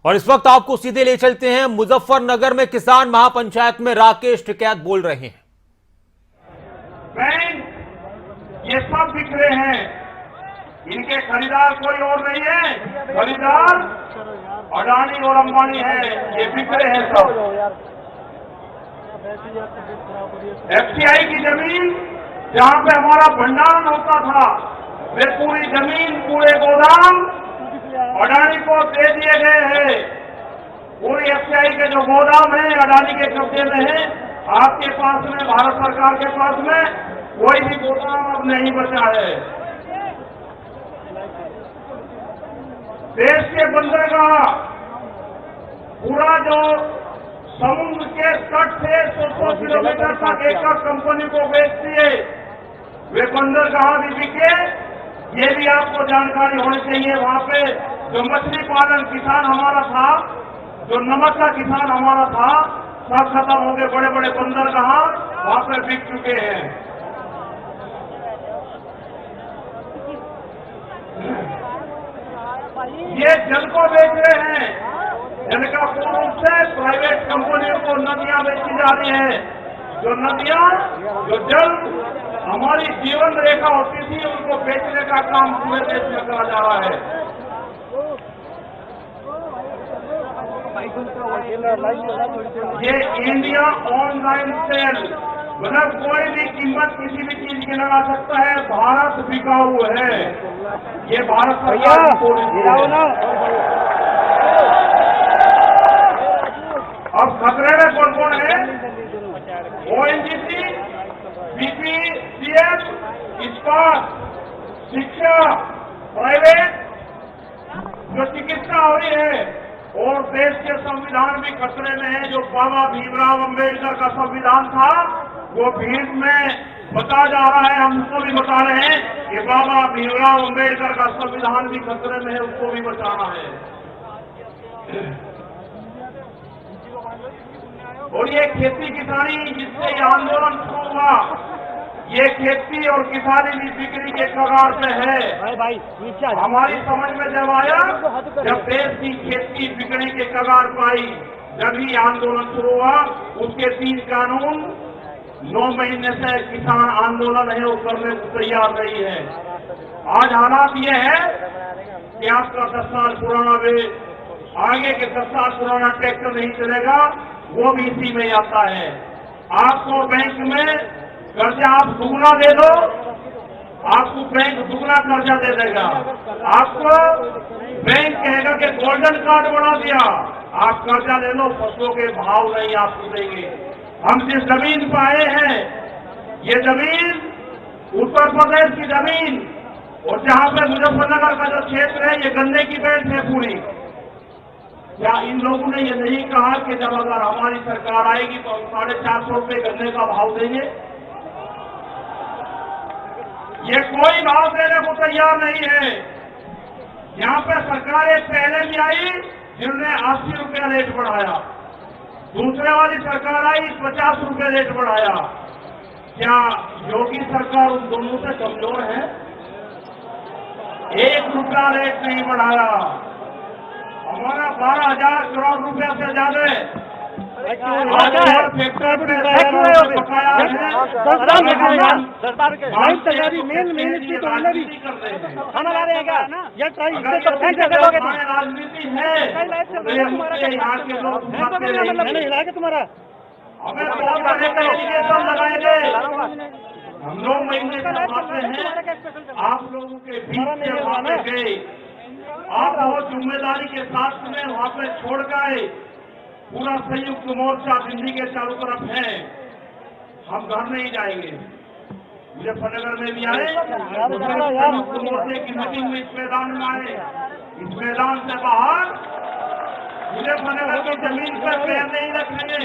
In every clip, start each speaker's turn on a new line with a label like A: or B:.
A: और इस वक्त आपको सीधे ले चलते हैं मुजफ्फरनगर में किसान महापंचायत में राकेश टिकैत बोल रहे हैं।
B: बैंक ये सब बिखरे हैं, इनके खरीदार कोई और नहीं है, खरीदार अडानी और अंबानी है, ये बिखरे हैं सब। एफसीआई की जमीन जहां पे हमारा भंडारण होता था, वे पूरी जमीन पूरे गोदाम अडानी को दे दिए गए हैं। पूरी एफसीआई के जो गोदाम है अडानी के कब्जे में है। आपके पास में, भारत सरकार के पास में कोई भी गोदाम अब नहीं बचा है। देश के बंदरगाह पूरा जो समुद्र के तट से 100 किलोमीटर तक एक कंपनी को बेचती है, वे बंदरगाह भी बिके। ये भी आपको जानकारी होनी चाहिए। वहां पे जो मछली पालन किसान हमारा था, जो नमक का किसान हमारा था, सब खत्म हो गए। बड़े बड़े बंदरगाह वहां पर बिक चुके हैं। ये जल को बेच रहे हैं, जल का पूर्ण रूप से प्राइवेट कंपनियों को नदियां बेची जा रही है। जो नदियां, जो जल हमारी जीवन रेखा होती थी, उनको बेचने का काम पूरे देश में करा जा रहा है। ये इंडिया ऑनलाइन सेल, मतलब कोई भी कीमत किसी भी चीज की लगा सकता है। भारत बिकाऊ है, ये भारत सरकार की पॉलिसी है। अब खतरे में कौन कौन है? ओएनजीसी, बीपीसीएल, इस्पात, शिक्षा, प्राइवेट जो चिकित्सा हो रही है, और देश के संविधान भी खतरे में है। जो बाबा भीमराव अंबेडकर का संविधान था, वो भीड़ में बता जा रहा है। हम उसको भी बता रहे हैं कि बाबा भीमराव अंबेडकर का संविधान भी खतरे में है, उसको भी बचाना है। और ये खेती किसानी जिससे ये आंदोलन शुरू हुआ, ये खेती और किसानी भी बिक्री के कगार पे है। हमारी समझ में जब आया, जब देश की खेती बिक्री के कगार पाई, जब ही आंदोलन शुरू हुआ। उसके 3 कानून 9 महीने से किसान आंदोलन है वो करने को तैयार नहीं है। आज हालात ये है कि आपका 10 साल पुराना आगे के 10 साल पुराना ट्रैक्टर नहीं चलेगा, वो भी इसी में आता है। आपको बैंक में कर्जा आप दुगना दे दो, आपको बैंक दुगना कर्जा दे देगा। आपको बैंक कहेगा कि गोल्डन कार्ड बना दिया, आप कर्जा ले लो, फसलों के भाव नहीं आपको देंगे। हम जिस जमीन पर आए हैं, ये जमीन उत्तर प्रदेश की जमीन, और जहां पे मुजफ्फरनगर का जो क्षेत्र है, ये गन्ने की बेल्ट है पूरी। क्या इन लोगों ने ये नहीं कहा कि जब अगर हमारी सरकार आएगी तो हम 450 रुपये गन्ने का भाव देंगे? ये कोई भाव देने को तैयार नहीं है। यहाँ पे सरकारें पहले भी आई जिन्होंने 80 रुपया रेट बढ़ाया, दूसरे वाली सरकार आई 50 रुपये रेट बढ़ाया। क्या योगी सरकार उन दोनों से कमजोर है? 1 रुपया रेट नहीं बढ़ाया। हमारा 12,000 करोड़ रुपया से ज्यादा राजनीति है।
C: तुम्हारा
B: हमें बहुत एलिगेशन लगाएंगे। हम लोग महीने से बातें हैं, आप लोगों के बीच से वहां पे गए, आप बहुत जिम्मेदारी के साथ में वहां पे छोड़ गए। पूरा संयुक्त मोर्चा दिल्ली के चारों तरफ है। हम घर नहीं जाएंगे। मुजफ्फरनगर में भी आए, संयुक्त मोर्चे की मीटिंग में इस मैदान में आए। इस मैदान से बाहर मुजफ्फरनगर की जमीन पर पैर नहीं रखेंगे।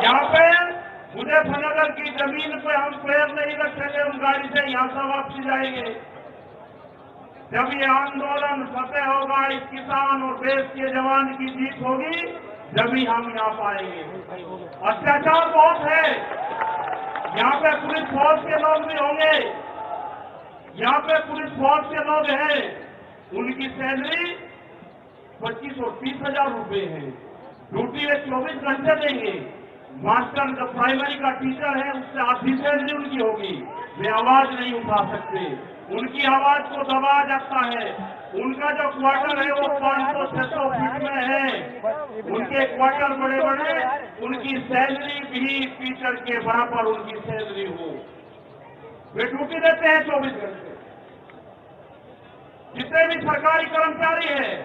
B: यहाँ पे मुजफ्फरनगर की जमीन पे हम पैर नहीं रखेंगे। हम गाड़ी से यहाँ से वापसी जाएंगे। जब ये आंदोलन फतेह होगा, इस किसान और देश के जवान की जीत होगी, जब ही हम यहाँ पाएंगे। अत्याचार बहुत है, यहाँ पे पुलिस फौज के लोग भी होंगे। यहाँ पे पुलिस फोर्स के लोग हैं, उनकी सैलरी 25 और 30 हजार रुपए है। ड्यूटी में 24 घंटे देंगे। मास्टर जो प्राइमरी का टीचर है उससे आधी सैलरी उनकी होगी। वे आवाज नहीं उठा सकते, उनकी आवाज को दबाया जाता है। उनका जो क्वार्टर है वो 500-600 फीट में है। उनके क्वार्टर बड़े बड़े, उनकी सैलरी भी टीचर के बराबर उनकी सैलरी हो। वे ड्यूटी देते हैं 24 घंटे। जितने भी सरकारी कर्मचारी हैं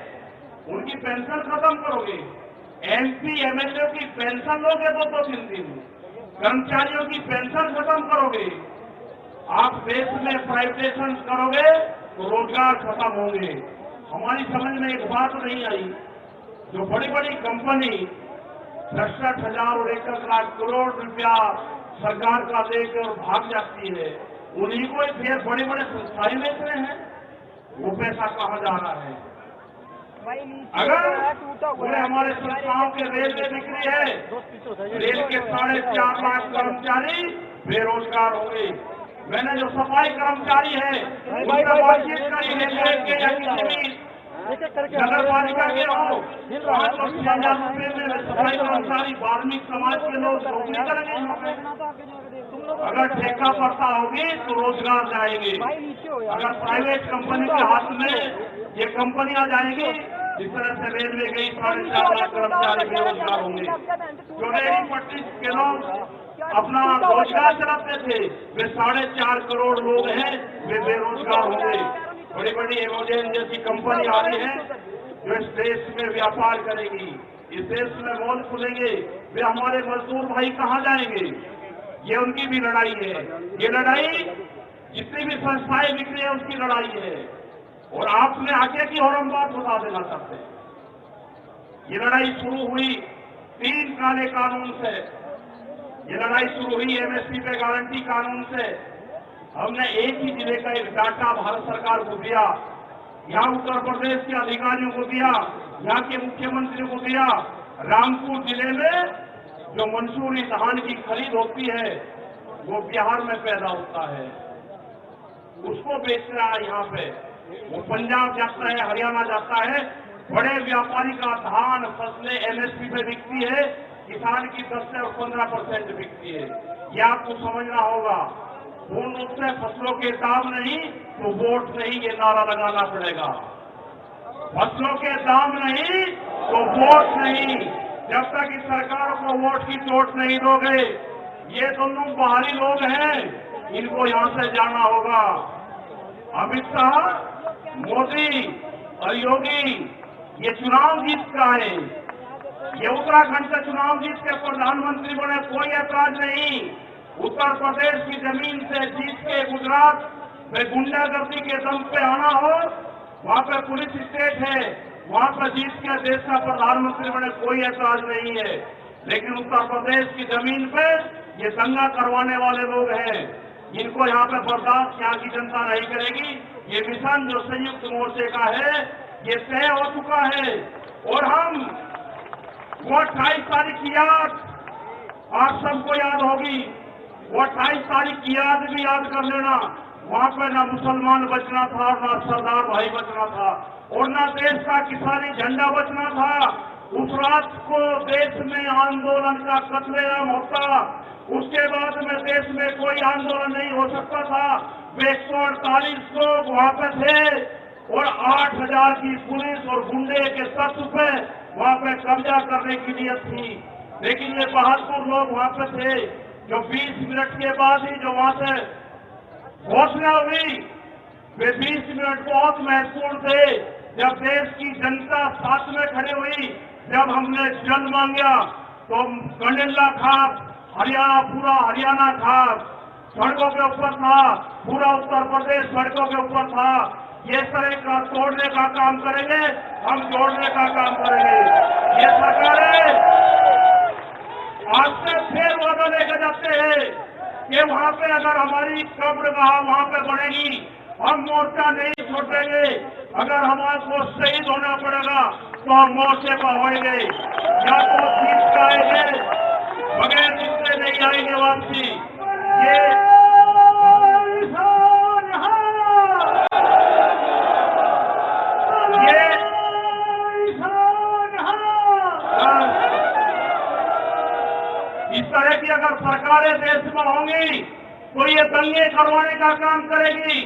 B: उनकी पेंशन खत्म करोगे। एमपी एमएलए की पेंशन लोगे 2-3 दिन, कर्मचारियों की पेंशन खत्म करोगे। आप देश में प्राइवेटाइजेशन करोगे तो रोजगार खत्म होंगे। हमारी समझ में एक बात नहीं आई, जो बड़ी बड़ी कंपनी 67,000 और 1 लाख करोड़ रुपया सरकार का देकर भाग जाती है, उन्हीं को फिर बड़े बड़े संस्थाएं बेच रहे हैं। वो पैसा कहाँ जा रहा है? अगर पूरे हमारे संस्थाओं के रेल में बिक्री है, रेल के 4.5 लाख कर्मचारी बेरोजगार होंगे। मैंने जो सफाई कर्मचारी है उनका बातचीत करी, रेलवे के या किसी भी नगर पालिका के हो, 5 और 6,000 रुपये में सफाई कर्मचारी वाल्मीकि समाज के लोग नौकरी करेंगे। अगर ठेका पड़ता होगी तो रोजगार जाएंगे। अगर प्राइवेट कंपनी के हाथ में ये कंपनियां जाएंगी, जिस तरह से रेलवे गई 4.5 लाख कर्मचारी बेरोजगार होंगे। जो रेहड़ी पट्टी के लोग अपना रोजगार चलाते थे, वे 4.5 करोड़ लोग हैं, वे बेरोजगार होंगे। बड़ी बड़ी एमोजेन जैसी कंपनी आ रही है जो इस देश में व्यापार करेगी, इस देश में मॉल खुलेंगे। वे हमारे मजदूर भाई कहाँ जाएंगे? ये उनकी भी लड़ाई है। ये लड़ाई जितनी भी संस्थाएं बिक रही है उसकी लड़ाई है। और आपने आगे की और हम बात बता देना चाहते हैं। ये लड़ाई शुरू हुई 3 काले कानून से। ये लड़ाई शुरू हुई एमएसपी पे गारंटी कानून से। हमने एक ही जिले का एक डाटा भारत सरकार को दिया, यहाँ उत्तर प्रदेश के अधिकारियों को दिया, यहाँ के मुख्यमंत्री को दिया। रामपुर जिले में जो मंसूरी धान की खरीद होती है वो बिहार में पैदा होता है, उसको बेच रहा है यहाँ पे। वो पंजाब जाता है, हरियाणा जाता है। बड़े व्यापारी का धान फसलें एमएसपी पे बिकती है, किसान की 10 से 15% बिकती है। ये आपको समझना होगा। पूर्ण रूप से फसलों के दाम नहीं तो वोट नहीं, ये नारा लगाना पड़ेगा। फसलों के दाम नहीं तो वोट नहीं। जब तक इस सरकार को वोट की चोट नहीं दोगे, ये दोनों बाहरी लोग हैं, इनको यहां से जाना होगा। अमित शाह, मोदी और योगी ये चुनाव जीत का है। ये उत्तराखंड से चुनाव जीत के प्रधानमंत्री बने, कोई ऐतराज नहीं। उत्तर प्रदेश की जमीन से जीत के गुजरात में गुंडागर्दी के दम पे आना हो, वहां पे पुलिस स्टेट है, वहां पर जीत के देश का प्रधानमंत्री बने, कोई ऐतराज नहीं है। लेकिन उत्तर प्रदेश की जमीन पे ये दंगा करवाने वाले लोग हैं, इनको यहाँ पे बर्दाश्त यहाँ की जनता नहीं करेगी। ये मिशन जो संयुक्त मोर्चे का है ये तय हो चुका है। और हम वो 28 तारीख की याद आप सबको याद होगी। वो 28 तारीख की याद भी याद कर लेना। वहां पर ना मुसलमान बचना था, ना सरदार भाई बचना था, और ना देश का किसानी झंडा बचना था। उस रात को देश में आंदोलन का कत्लेआम होता, उसके बाद में देश में कोई आंदोलन नहीं हो सकता था। वे 148 लोग वहां पे थे और 8,000 की पुलिस और गुंडे के तत्व पे वहां पे कब्जा करने की नीयत थी। लेकिन ये बहादुर लोग वहां पे थे जो 20 मिनट के बाद ही जो वहां से घोषणा हुई, वे 20 मिनट बहुत महत्वपूर्ण थे। जब देश की जनता साथ में खड़ी हुई, जब हमने जल मांगा तो कंडेला खाप हरियाणा, पूरा हरियाणा खाप सड़कों के ऊपर था, पूरा उत्तर प्रदेश सड़कों के ऊपर था। ये तरह का तोड़ने का काम करेंगे, हम जोड़ने का काम करेंगे। ये सरकारें आज से फिर वादा लेकर जाते हैं कि वहां पे अगर हमारी कब्रगाह वहां पे बनेगी, हम मोर्चा नहीं छोड़ेंगे। अगर हमारे शहीद होना पड़ेगा तो हम मोर्चे पर होंगे, या तो जीत आएंगे, बगैर जीतने नहीं आएंगे वापसी। ये हमारे देश में होंगी तो ये दंगे करवाने का काम करेगी।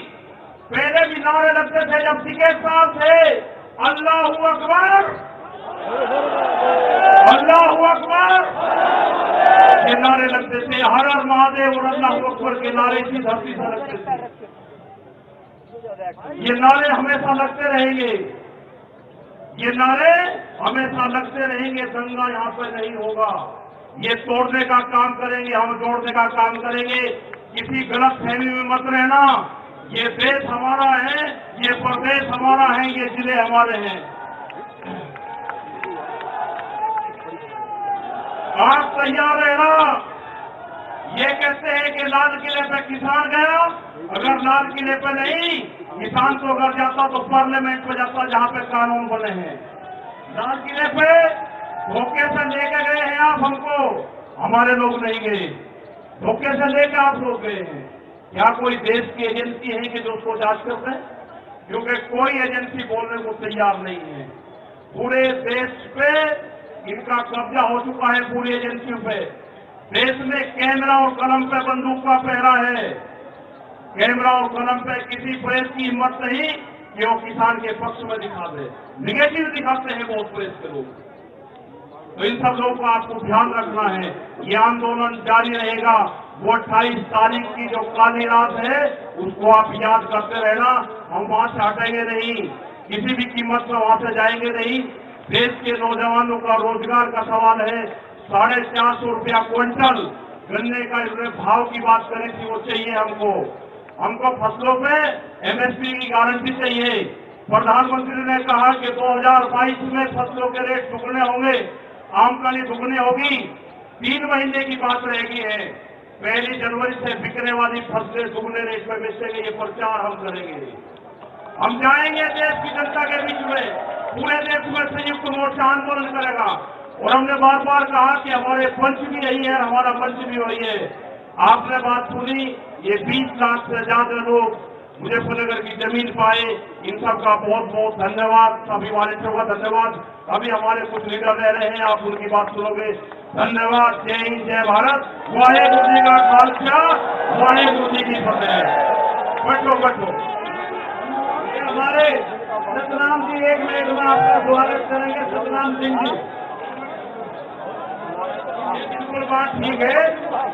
B: पहले भी नारे लगते थे जब टिकैत साहब थे, अल्लाहू अकबर, अल्लाहू अकबर, ये नारे लगते थे। हर हर महादेव और अल्लाहू अकबर के नारे इसी धरती से लगते थे। ये नारे हमेशा लगते रहेंगे, ये नारे हमेशा लगते रहेंगे। दंगा यहाँ पर नहीं होगा। ये तोड़ने का काम करेंगे, हम जोड़ने का काम करेंगे। किसी गलत फहमी में मत रहना। ये देश हमारा है, ये प्रदेश हमारा है, ये जिले हमारे हैं। आप तैयार रहना। ये कहते हैं कि लाल किले पे किसान गया, अगर लाल किले पे नहीं, किसान तो अगर जाता तो पार्लियामेंट पे जाता जहां पे कानून बने हैं। लाल किले पे धोखे से लेके गए हैं आप हमको, हमारे लोग नहीं गए। धोखे से लेके आप लोग गए हैं। क्या कोई देश की एजेंसी है कि जो उसको जांच कर रहे? क्योंकि कोई एजेंसी बोलने को तैयार नहीं है। पूरे देश पे इनका कब्जा हो चुका है, पूरी एजेंसियों पे। देश में कैमरा और कलम पे बंदूक का पहरा है। कैमरा और कलम पे किसी प्रेस की हिम्मत नहीं कि वो किसान के पक्ष में दिखा दे। निगेटिव दिखाते हैं बहुत प्रेस के लोग। तो इन सब लोगों को आपको ध्यान रखना है। ये आंदोलन जारी रहेगा। वो 28 तारीख की जो काली रात है उसको आप याद करते रहना। हम वहां से हटेंगे नहीं, किसी भी कीमत पर वहां से जाएंगे नहीं। देश के नौजवानों का रोजगार का सवाल है। 450 रुपया क्विंटल गन्ने का इन्होंने भाव की बात करी थी, वो चाहिए हमको। हमको फसलों पे एमएसपी की गारंटी चाहिए। प्रधानमंत्री ने कहा कि 2022 में फसलों के रेट दुगने होंगे, आमदनी दुगनी होगी। 3 महीने की बात रहेगी है। 1 जनवरी से बिकने वाली फसलें दुगने रेट में बेचेंगे। ये प्रचार हम करेंगे। हम जाएंगे देश की जनता के बीच में, पूरे देश में संयुक्त मोर्चा आंदोलन करेगा। और हमने बार बार कहा कि हमारे पंच भी यही है, हमारा मंच भी वही है। आपने बात सुनी, ये 20 लाख से ज्यादा लोग मुजफ्फरनगर की जमीन पाए। इन सब का बहुत बहुत धन्यवाद। सभी वालियों का धन्यवाद। अभी हमारे कुछ लीडर रह रहे हैं, आप उनकी बात सुनोगे। धन्यवाद। जय हिंद, जय भारत। वाहेगुरु जी का खालसा, वाहेगुरु जी की फतेह। बैठो बैठो। हमारे सतनाम जी 1 मिनट में आपका स्वागत करेंगे। सतनाम सिंह जी, बिल्कुल बात ठीक है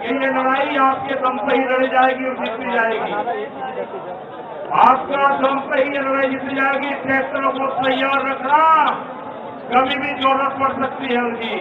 B: कि ये लड़ाई आपके दम पे ही लड़ी जाएगी और जीती जाएगी। आपका दम पे ही ये लड़ाई जीती जाएगी। ट्रैक्टरों को तैयार रखना, कभी भी जरूरत पड़ सकती है उनकी।